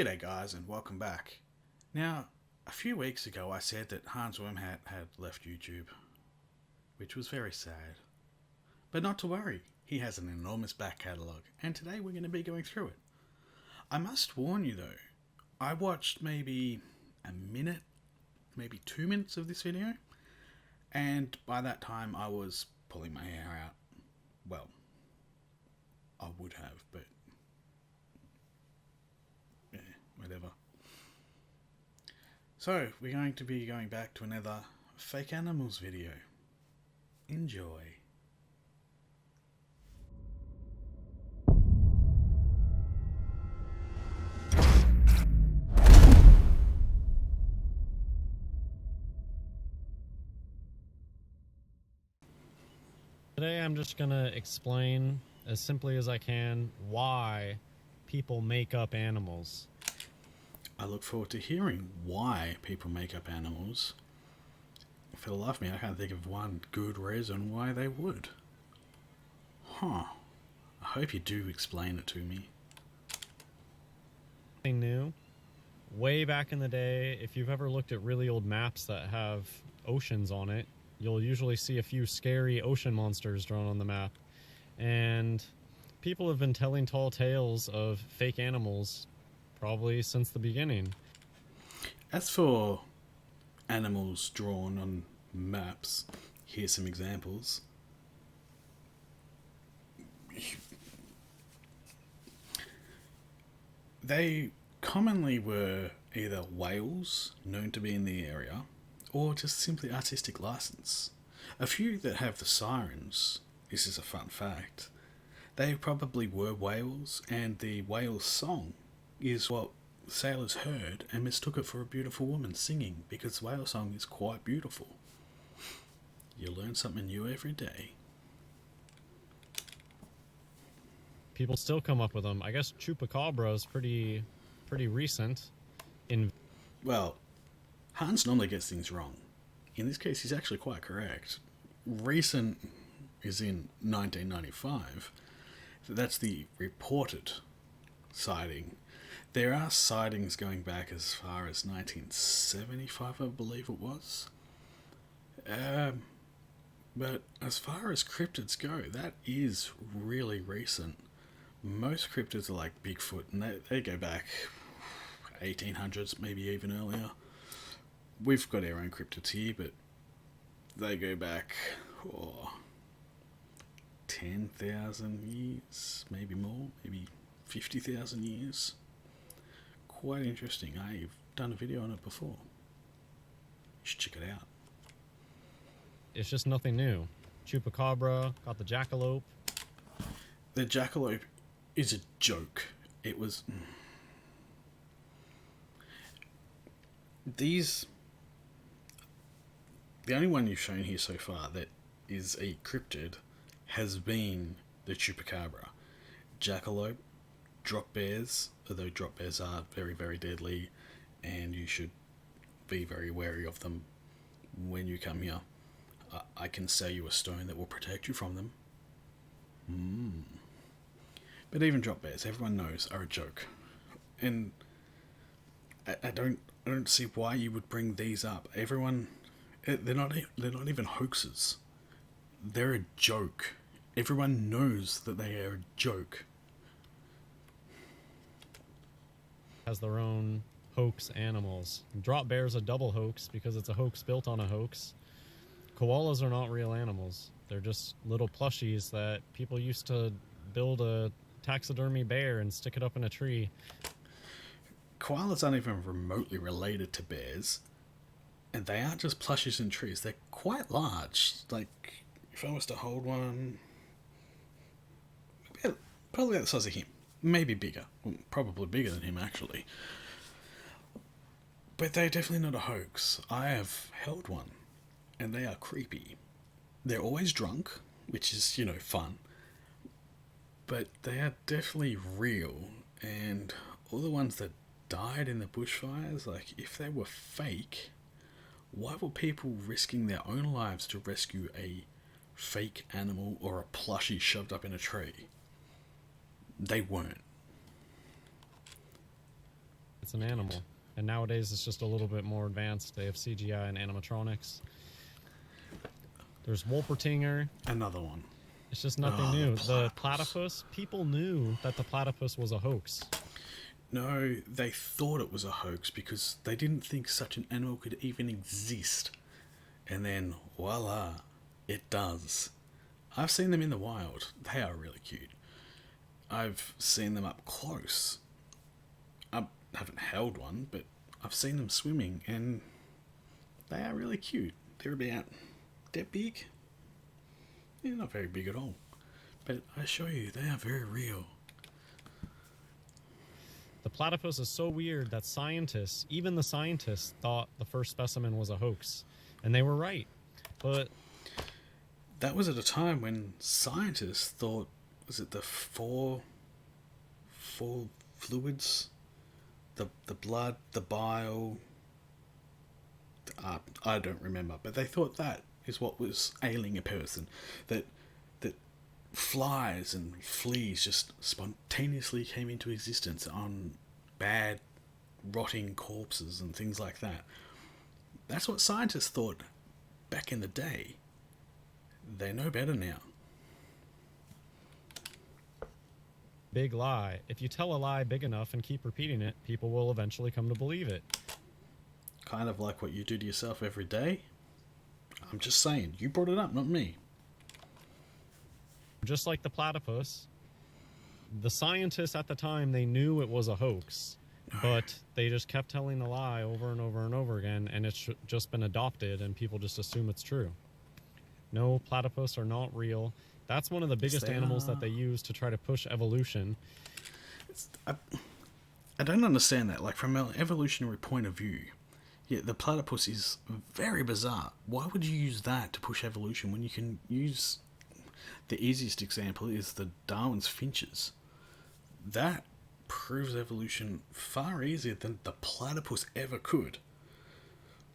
G'day guys and welcome back. Now, a few weeks ago I said that Hans Wormhat had left YouTube, which was very sad. But not to worry, he has an enormous back catalogue and today we're going to be going through it. I must warn you though, I watched maybe a minute, maybe 2 minutes of this video, and by that time I was pulling my hair out. Well, I would have, but yeah, whatever. So, we're going to be going back to another fake animals video. Enjoy. Today I'm just going to explain as simply as I can why people make up animals. I look forward to hearing why people make up animals. For the life of me, I can't think of one good reason why they would. Huh. I hope you do explain it to me. Something new. Way back in the day, if you've ever looked at really old maps that have oceans on it, you'll usually see a few scary ocean monsters drawn on the map. And people have been telling tall tales of fake animals probably since the beginning. As for animals drawn on maps, here's some examples. They commonly were either whales known to be in the area, or just simply artistic license. A few that have the sirens, this is a fun fact, they probably were whales, and the whale's song is what sailors heard and mistook it for a beautiful woman singing, because whale song is quite beautiful. You learn something new every day. People still come up with them. I guess chupacabra is pretty recent. Well, Hans normally gets things wrong. In this case, he's actually quite correct. Recent is in 1995. That's the reported sighting. There are sightings going back as far as 1975, I believe it was. But as far as cryptids go, that is really recent. Most cryptids are like Bigfoot, and they go back 1800s, maybe even earlier. We've got our own cryptids here, but they go back 10,000 years, maybe more, maybe 50,000 years. Quite interesting. I've done a video on it before. You should check it out. It's just nothing new. Chupacabra, got the jackalope. The jackalope is a joke. It was... The only one you've shown here so far that is a cryptid has been the chupacabra. Jackalope, drop bears, although drop bears are very, very deadly and you should be very wary of them when you come here. I can sell you a stone that will protect you from them. But even drop bears, everyone knows, are a joke. And I don't see why you would bring these up. Everyone, they're not even hoaxes. They're a joke. Everyone knows that they are a joke. Has their own hoax animals. Drop bear's a double hoax because it's a hoax built on a hoax. Koalas are not real animals. They're just little plushies that people used to build a taxidermy bear and stick it up in a tree. Koalas aren't even remotely related to bears, and they aren't just plushies in trees. They're quite large. Like, if I was to hold one, probably about the size of him, maybe bigger, well, probably bigger than him actually. But they're definitely not a hoax. I have held one, and they are creepy. They're always drunk, which is, fun. But they are definitely real, and all the ones that died in the bushfires, like, if they were fake, why were people risking their own lives to rescue a fake animal or a plushie shoved up in a tree? They weren't. it's an animal. And nowadays it's just a little bit more advanced. They have CGI and animatronics. There's Wolpertinger. Another one. It's just nothing new. The platypus, people knew that the platypus was a hoax. No, they thought it was a hoax because they didn't think such an animal could even exist. And then, voila, it does. I've seen them in the wild. They are really cute. I've seen them up close. I haven't held one, but I've seen them swimming, and they are really cute. They're about that big. They're not very big at all. But I assure you, they are very real. The platypus is so weird that scientists, even the scientists, thought the first specimen was a hoax. And they were right. But that was at a time when scientists thought, was it the four fluids? The blood, the bile, I don't remember, but they thought that is what was ailing a person. That flies and fleas just spontaneously came into existence on bad, rotting corpses and things like that. That's what scientists thought back in the day. They know better now. big lie. If you tell a lie big enough and keep repeating it, people will eventually come to believe it. Kind of like what you do to yourself every day. I'm just saying, you brought it up, not me. Just like the platypus, the scientists at the time, they knew it was a hoax, but they just kept telling the lie over and over and over again, and it's just been adopted, and people just assume it's true. No, platypus are not real. That's one of the biggest animals that they use to try to push evolution. I don't understand that. Like, from an evolutionary point of view, yeah, the platypus is very bizarre. Why would you use that to push evolution when you can use... The easiest example is the Darwin's finches. That proves evolution far easier than the platypus ever could.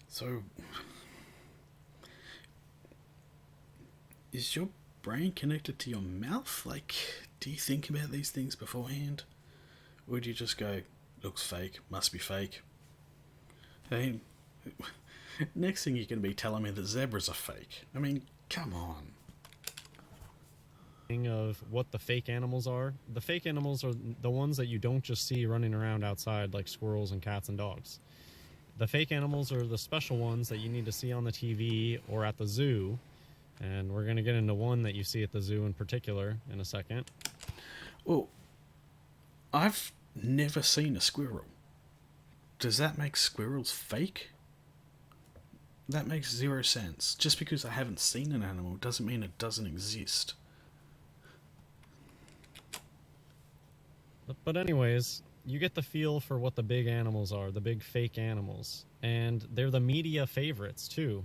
So, is your brain connected to your mouth? Like, do you think about these things beforehand? Or do you just go, looks fake, must be fake? I mean, next thing you're going to be telling me that zebras are fake. I mean, come on. Of what the fake animals are. The fake animals are the ones that you don't just see running around outside like squirrels and cats and dogs. The fake animals are the special ones that you need to see on the TV or at the zoo. And we're going to get into one that you see at the zoo in particular in a second. Well, I've never seen a squirrel. Does that make squirrels fake? That makes zero sense. Just because I haven't seen an animal doesn't mean it doesn't exist. But anyways, you get the feel for what the big animals are, the big fake animals. And they're the media favorites, too.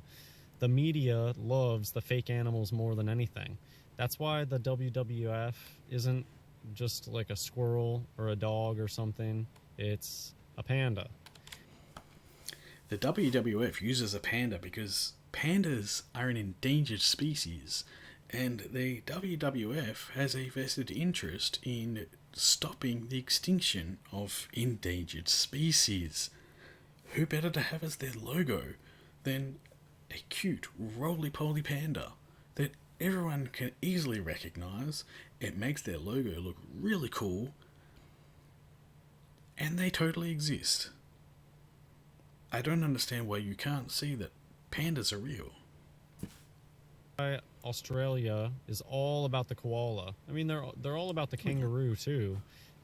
The media loves the fake animals more than anything. That's why the WWF isn't just like a squirrel or a dog or something. It's a panda. The WWF uses a panda because pandas are an endangered species, and the WWF has a vested interest in stopping the extinction of endangered species. Who better to have as their logo than a cute roly-poly panda that everyone can easily recognize? It makes their logo look really cool, and they totally exist. I don't understand why you can't see that pandas are real. Australia is all about the koala. I mean, they're all about the kangaroo too,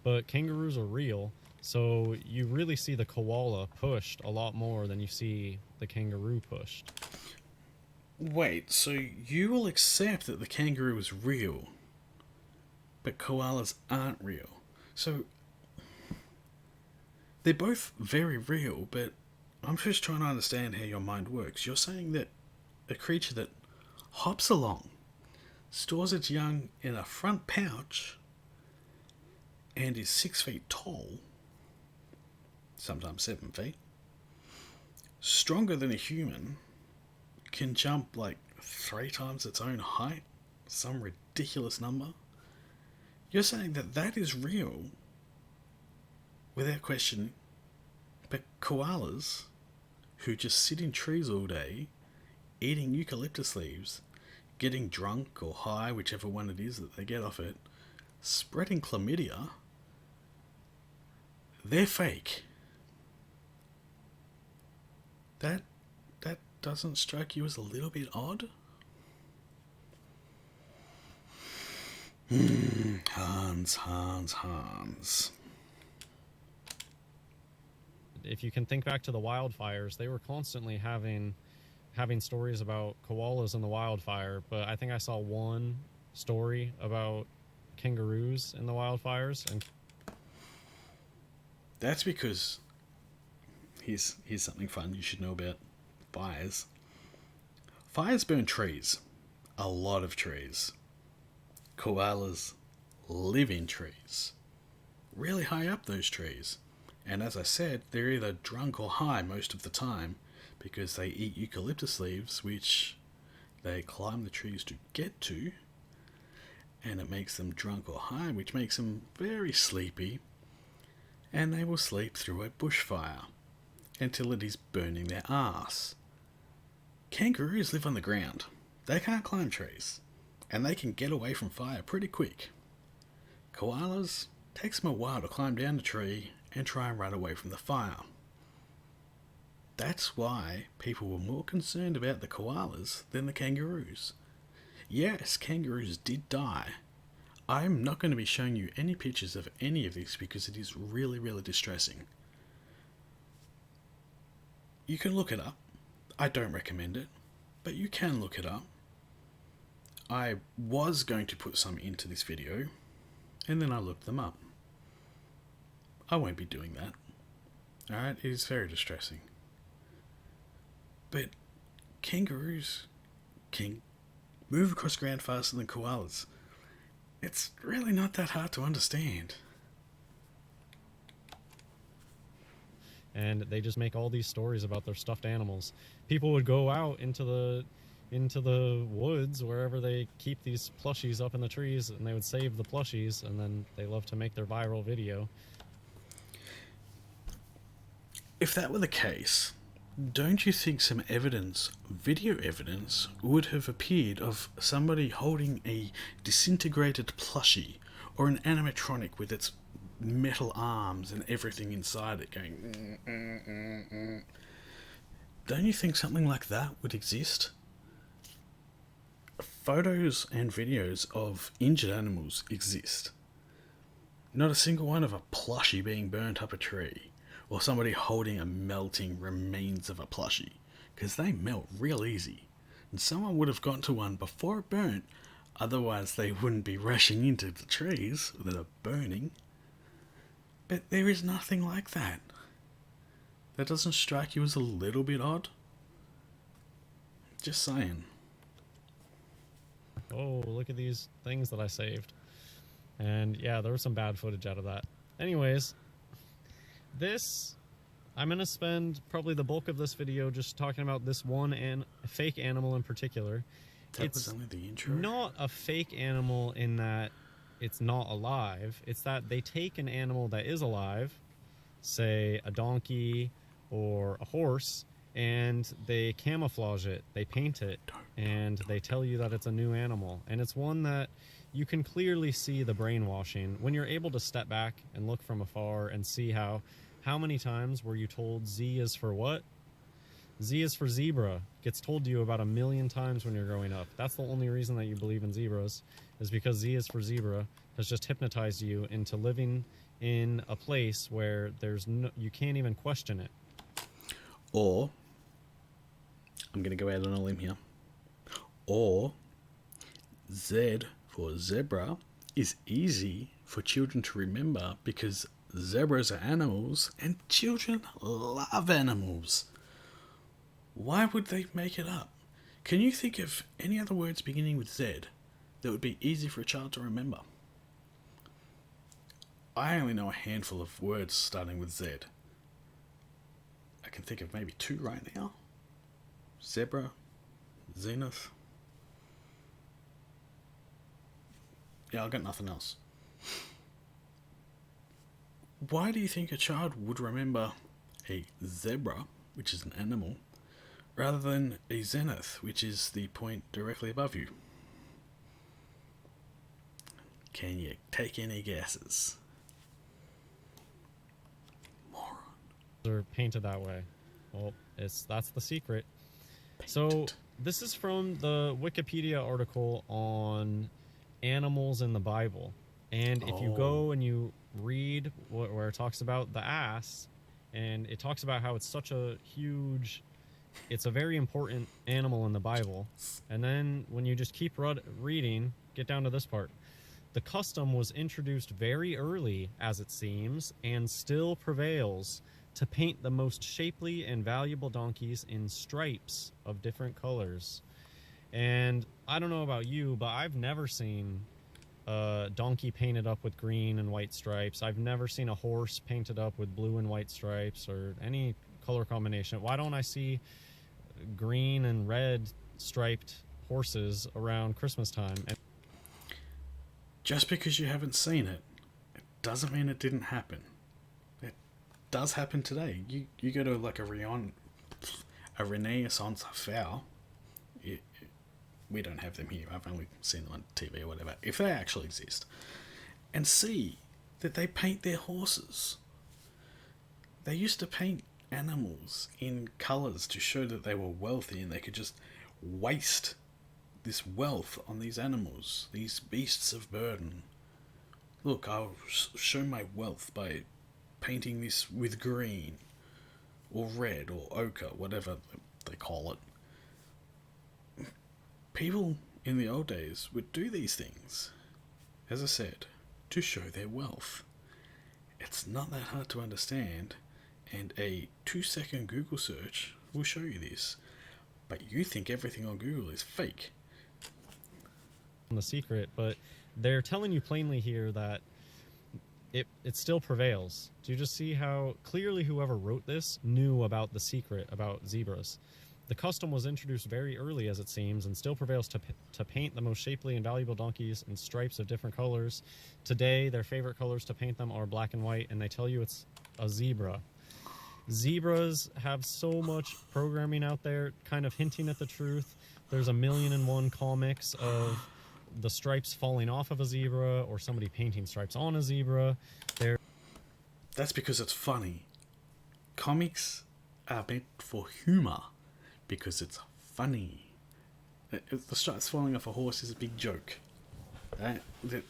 but kangaroos are real, so you really see the koala pushed a lot more than you see the kangaroo pushed. Wait, so you will accept that the kangaroo is real, but koalas aren't real? So they're both very real, but I'm just trying to understand how your mind works. You're saying that a creature that hops along, stores its young in a front pouch, and is 6 feet tall, sometimes 7 feet, stronger than a human, can jump like 3 times its own height, some ridiculous number. You're saying that that is real without questioning But koalas, who just sit in trees all day, eating eucalyptus leaves, getting drunk or high, whichever one it is that they get off it, spreading chlamydia, they're fake. That doesn't strike you as a little bit odd? Hans. If you can think back to the wildfires, they were constantly having stories about koalas in the wildfire, but I think I saw one story about kangaroos in the wildfires. And that's because here's something fun you should know about fires. Fires burn trees. A lot of trees. Koalas live in trees. Really high up those trees. And as I said, they're either drunk or high most of the time because they eat eucalyptus leaves, which they climb the trees to get to, and it makes them drunk or high, which makes them very sleepy, and they will sleep through a bushfire until it is burning their ass. Kangaroos live on the ground. They can't climb trees, and they can get away from fire pretty quick. Koalas, takes them a while to climb down the tree and try and run away from the fire. That's why people were more concerned about the koalas than the kangaroos. Yes, kangaroos did die. I'm not going to be showing you any pictures of any of this because it is really, really distressing. You can look it up. I don't recommend it, but you can look it up. I was going to put some into this video, and then I looked them up. I won't be doing that. Alright, it is very distressing. But kangaroos can move across ground faster than koalas. It's really not that hard to understand. And they just make all these stories about their stuffed animals. People would go out into the woods, wherever they keep these plushies up in the trees, and they would save the plushies, and then they love to make their viral video. If that were the case, don't you think some evidence, video evidence, would have appeared of somebody holding a disintegrated plushie or an animatronic with its metal arms and everything inside it going... Don't you think something like that would exist? Photos and videos of injured animals exist. Not a single one of a plushie being burnt up a tree, or somebody holding a melting remains of a plushie, because they melt real easy, and someone would have gotten to one before it burnt, otherwise they wouldn't be rushing into the trees that are burning. But there is nothing like that. That doesn't strike you as a little bit odd? Just saying. Oh, look at these things that I saved. And yeah, there was some bad footage out of that. Anyways, I'm going to spend probably the bulk of this video just talking about this one fake animal in particular. That was only the intro. Not a fake animal in that it's not alive. It's that they take an animal that is alive, say a donkey or a horse, and they camouflage it, they paint it, and they tell you that it's a new animal. And it's one that you can clearly see the brainwashing when you're able to step back and look from afar and see how many times were you told Z is for what? Z is for zebra. Gets told to you about 1 million times when you're growing up. That's the only reason that you believe in zebras, is because Z is for zebra has just hypnotized you into living in a place where you can't even question it. Or, I'm going to go out on a limb here, or Z for zebra is easy for children to remember because zebras are animals and children love animals. Why would they make it up? Can you think of any other words beginning with Z that would be easy for a child to remember? I only know a handful of words starting with Z. I can think of maybe 2 right now. Zebra, zenith. Yeah, I've got nothing else. Why do you think a child would remember a zebra, which is an animal, rather than a zenith, which is the point directly above you? Can you take any guesses? Moron. They're painted that way. Well, that's the secret. So this is from the Wikipedia article on animals in the Bible. And if you go and you read where it talks about the ass, and it talks about how it's such a huge, it's a very important animal in the Bible. And then when you just keep reading, get down to this part. The custom was introduced very early, as it seems, and still prevails, to paint the most shapely and valuable donkeys in stripes of different colors. And I don't know about you, but I've never seen a donkey painted up with green and white stripes. I've never seen a horse painted up with blue and white stripes or any color combination. Why don't I see green and red striped horses around Christmas time? And just because you haven't seen it, it doesn't mean it didn't happen. It does happen today. You go to like a Renaissance fair. We don't have them here. I've only seen them on TV or whatever. If they actually exist, and see that they paint their horses. They used to paint animals in colours to show that they were wealthy, and they could just waste this wealth on these animals, these beasts of burden. Look, I'll show my wealth by painting this with green, or red, or ochre, whatever they call it. People in the old days would do these things, as I said, to show their wealth. It's not that hard to understand, and a 2-second Google search will show you this. But you think everything on Google is fake. the secret, but they're telling you plainly here that it still prevails. Do you just see how clearly whoever wrote this knew about the secret about zebras? The custom was introduced very early, as it seems, and still prevails to paint the most shapely and valuable donkeys in stripes of different colors. Today, their favorite colors to paint them are black and white, and they tell you it's a zebra. Zebras have so much programming out there kind of hinting at the truth. There's 1,000,001 comics of the stripes falling off of a zebra or somebody painting stripes on a zebra. That's because it's funny. Comics are meant for humour because it's funny. The stripes falling off a horse is a big joke. Right? That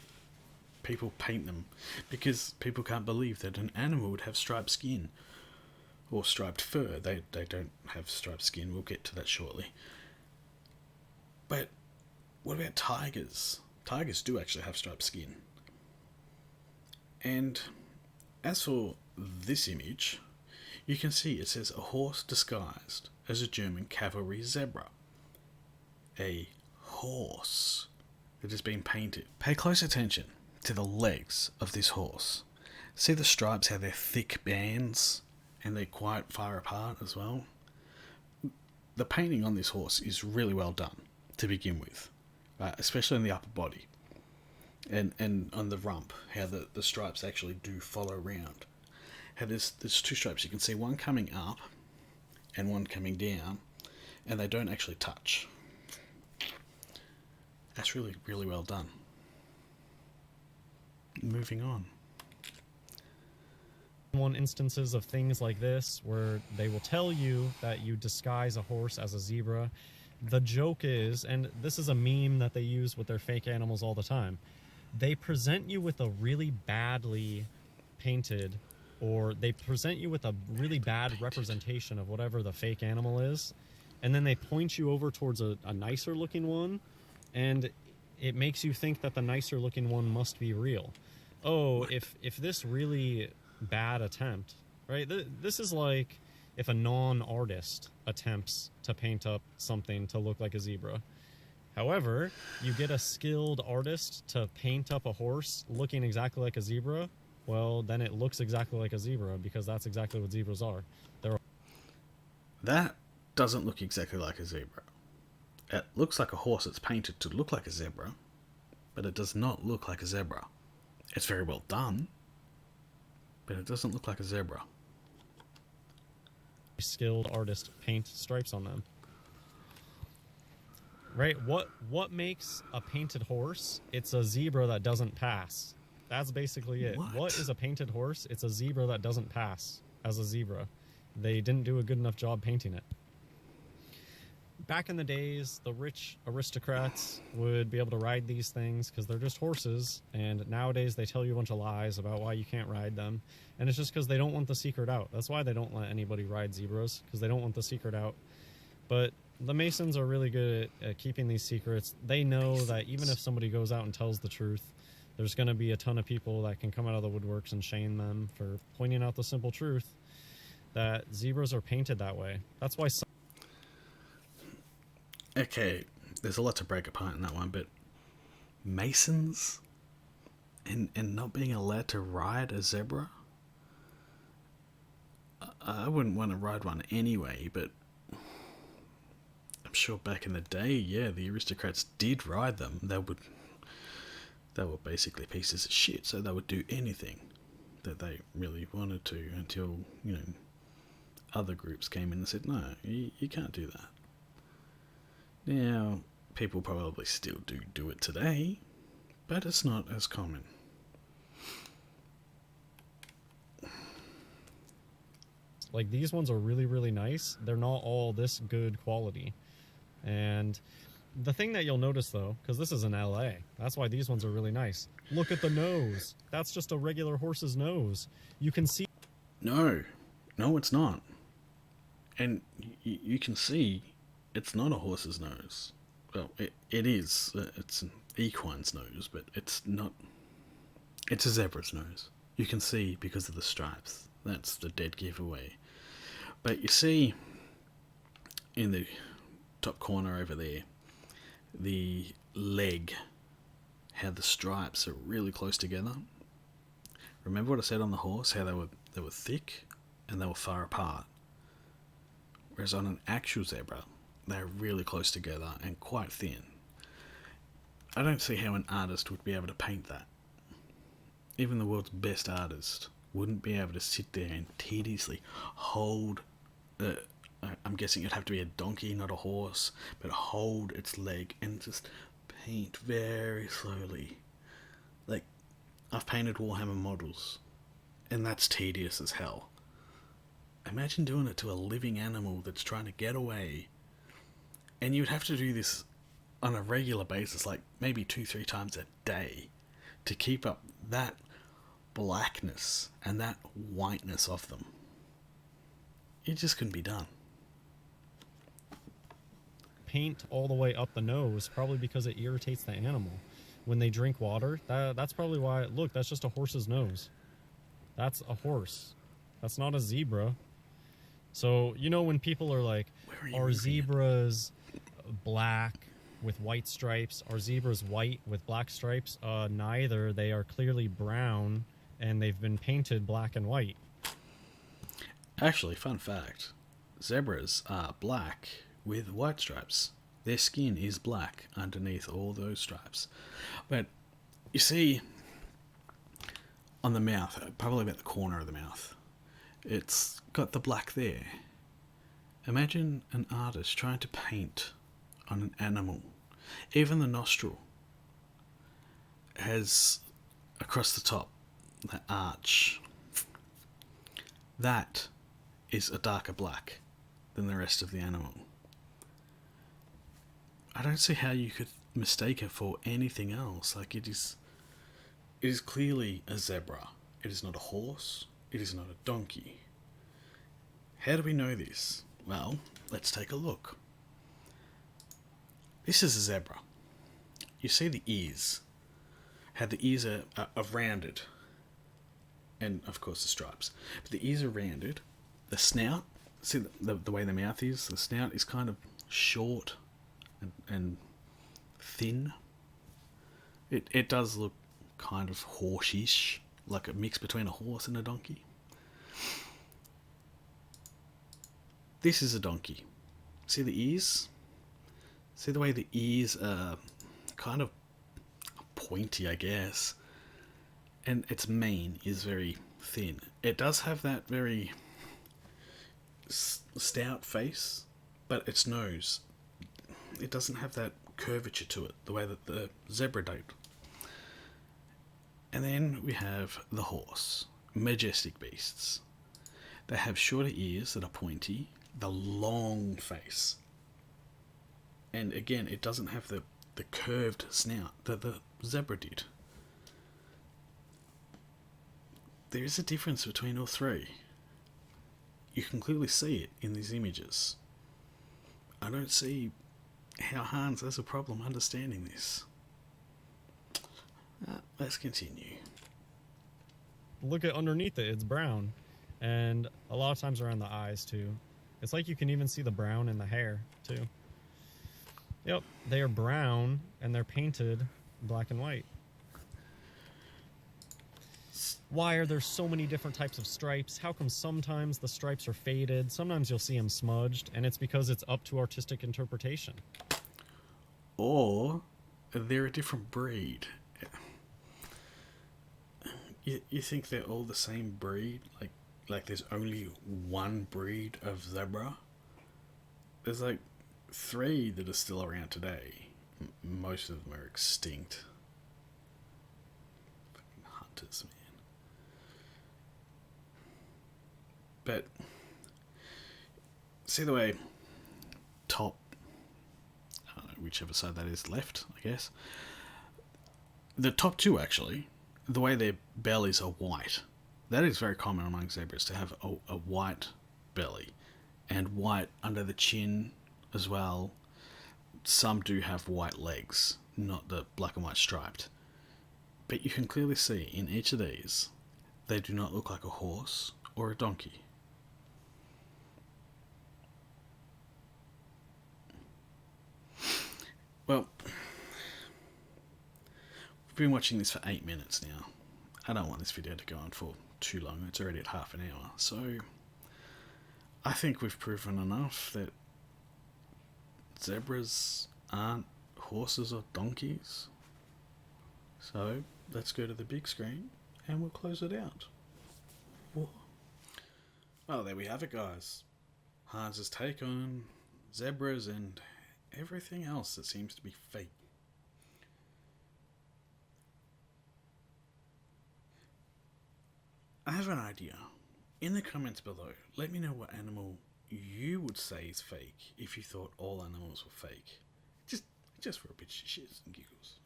people paint them because people can't believe that an animal would have striped skin or striped fur. They don't have striped skin. We'll get to that shortly. But what about tigers? Tigers do actually have striped skin. And as for this image, you can see it says a horse disguised as a German cavalry zebra. A horse that has been painted. Pay close attention to the legs of this horse. See the stripes, how they're thick bands and they're quite far apart as well. The painting on this horse is really well done to begin with, especially in the upper body and on the rump, how the stripes actually do follow around. How there's 2 stripes, you can see one coming up and one coming down, and they don't actually touch. That's really, really well done. Moving on. Instances of things like this where they will tell you that you disguise a horse as a zebra. The joke is, and this is a meme that they use with their fake animals all the time, they present you with a really badly painted, or they present you with a really bad representation of whatever the fake animal is, and then they point you over towards a nicer looking one, and it makes you think that the nicer looking one must be real. Oh, if this really bad attempt, right? This is like if a non-artist attempts to paint up something to look like a zebra. However, you get a skilled artist to paint up a horse looking exactly like a zebra, well, then it looks exactly like a zebra because that's exactly what zebras are. That doesn't look exactly like a zebra. It looks like a horse that's painted to look like a zebra, but it does not look like a zebra. It's very well done, but it doesn't look like a zebra. skilled artist paint stripes on them. Right? What makes a painted horse? It's a zebra that doesn't pass. That's basically it. What is a painted horse? It's a zebra that doesn't pass as a zebra. They didn't do a good enough job painting it. Back in the days, the rich aristocrats would be able to ride these things because they're just horses, and nowadays they tell you a bunch of lies about why you can't ride them, and it's just because they don't want the secret out. That's why they don't let anybody ride zebras, because they don't want the secret out. But the Masons are really good at keeping these secrets. They know that even if somebody goes out and tells the truth, there's going to be a ton of people that can come out of the woodworks and shame them for pointing out the simple truth that zebras are painted that way. That's why some... Okay, there's a lot to break apart in that one, but Masons and not being allowed to ride a zebra? I wouldn't want to ride one anyway, but I'm sure back in the day, yeah, the aristocrats did ride them. They were basically pieces of shit, so they would do anything that they really wanted to until, other groups came in and said, no, you can't do that. Now, people probably still do it today, but it's not as common. Like, these ones are really, really nice. They're not all this good quality. And the thing that you'll notice, though, because this is in LA, that's why these ones are really nice. Look at the nose. That's just a regular horse's nose. You can see... No, it's not. And you can see it's not a horse's nose. Well, it is. It's an equine's nose, but it's not... It's a zebra's nose. You can see because of the stripes. That's the dead giveaway. But you see, in the top corner over there, the leg, how the stripes are really close together. Remember what I said on the horse, how they were thick and they were far apart. Whereas on an actual zebra, they're really close together and quite thin. I don't see how an artist would be able to paint that. Even the world's best artist wouldn't be able to sit there and tediously hold, I'm guessing it'd have to be a donkey, not a horse, but hold its leg and just paint very slowly. Like, I've painted Warhammer models, and that's tedious as hell. Imagine doing it to a living animal that's trying to get away, and you'd have to do this on a regular basis, like maybe 2-3 times a day, to keep up that blackness and that whiteness of them. It just couldn't be done. Paint all the way up the nose, probably because it irritates the animal. When they drink water, that's probably why. Look, that's just a horse's nose. That's a horse. That's not a zebra. So, when people are like, are zebras black with white stripes? Are zebras white with black stripes? Neither. They are clearly brown, and they've been painted black and white. Actually, fun fact, zebras are black with white stripes. Their skin is black underneath all those stripes. But you see, on the mouth, probably about the corner of the mouth, it's got the black there. Imagine an artist trying to paint on an animal. Even the nostril has, across the top, that arch. That is a darker black than the rest of the animal. I don't see how you could mistake it for anything else. Like, it is clearly a zebra. It is not a horse. It is not a donkey. How do we know this? Well, let's take a look. This is a zebra. You see the ears. How the ears are rounded. And, of course, the stripes. But the ears are rounded. The snout, see the way the mouth is? The snout is kind of short and thin. It does look kind of horse-ish, like a mix between a horse and a donkey. This is a donkey. See the ears? See the way the ears are kind of pointy, I guess. And its mane is very thin. It does have that very stout face, but its nose, it doesn't have that curvature to it the way that the zebra did. And then we have the horse. Majestic beasts. They have shorter ears that are pointy, the long face. And again, it doesn't have the curved snout that the zebra did. There is a difference between all three. You can clearly see it in these images. I don't see how Hans has a problem understanding this. Let's continue. Look at underneath it, it's brown. And a lot of times around the eyes too. It's like you can even see the brown in the hair too. Yep, they are brown and they're painted black and white. Why are there so many different types of stripes? How come sometimes the stripes are faded? Sometimes you'll see them smudged, and it's because it's up to artistic interpretation. Or they're a different breed. You think they're all the same breed? Like there's only one breed of zebra? There's like 3 that are still around today. Most of them are extinct. Fucking hunters, man. But see the way top, I don't know whichever side that is, left, I guess. The top 2 actually, the way their bellies are white. That is very common among zebras to have a white belly and white under the chin as well. Some do have white legs, not the black and white striped. But you can clearly see in each of these, they do not look like a horse or a donkey. Well, we've been watching this for 8 minutes now. I don't want this video to go on for too long. It's already at half an hour. So, I think we've proven enough that zebras aren't horses or donkeys. So, let's go to the big screen and we'll close it out. Well, there we have it, guys. Hans's take on zebras and everything else that seems to be fake. I have an idea. In the comments below, let me know what animal you would say is fake if you thought all animals were fake. Just for a bit of shits and giggles.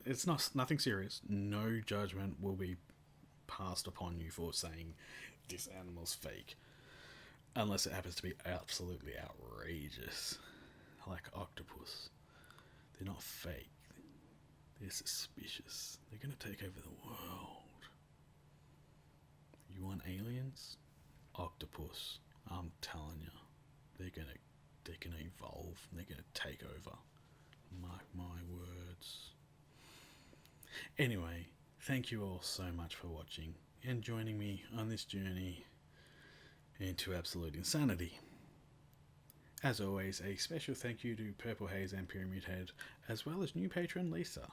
It's nothing serious. No judgment will be passed upon you for saying this animal's fake. Unless it happens to be absolutely outrageous. Like octopus. They're not fake. They're suspicious. They're going to take over the world. You want aliens? Octopus. I'm telling you. They're gonna evolve and they're gonna take over. Mark my words. Anyway, thank you all so much for watching and joining me on this journey into absolute insanity. As always, a special thank you to Purple Haze and Pyramid Head, as well as new patron Lisa,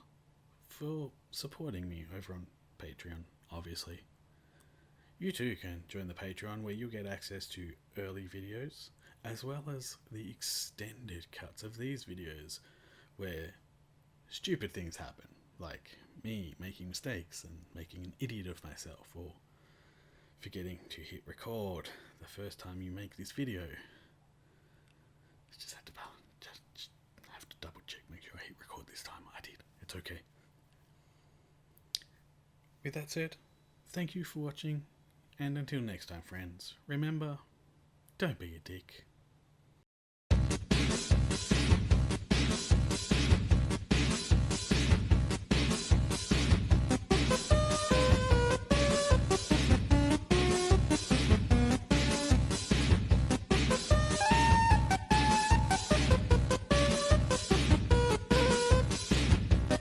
for supporting me over on Patreon, obviously. You too can join the Patreon, where you'll get access to early videos, as well as the extended cuts of these videos, where stupid things happen, like me making mistakes and making an idiot of myself, or forgetting to hit record the first time you make this video. Just have to double check, make sure I hit record this time. I did. It's okay. With that said, thank you for watching, and until next time, friends, remember, don't be a dick.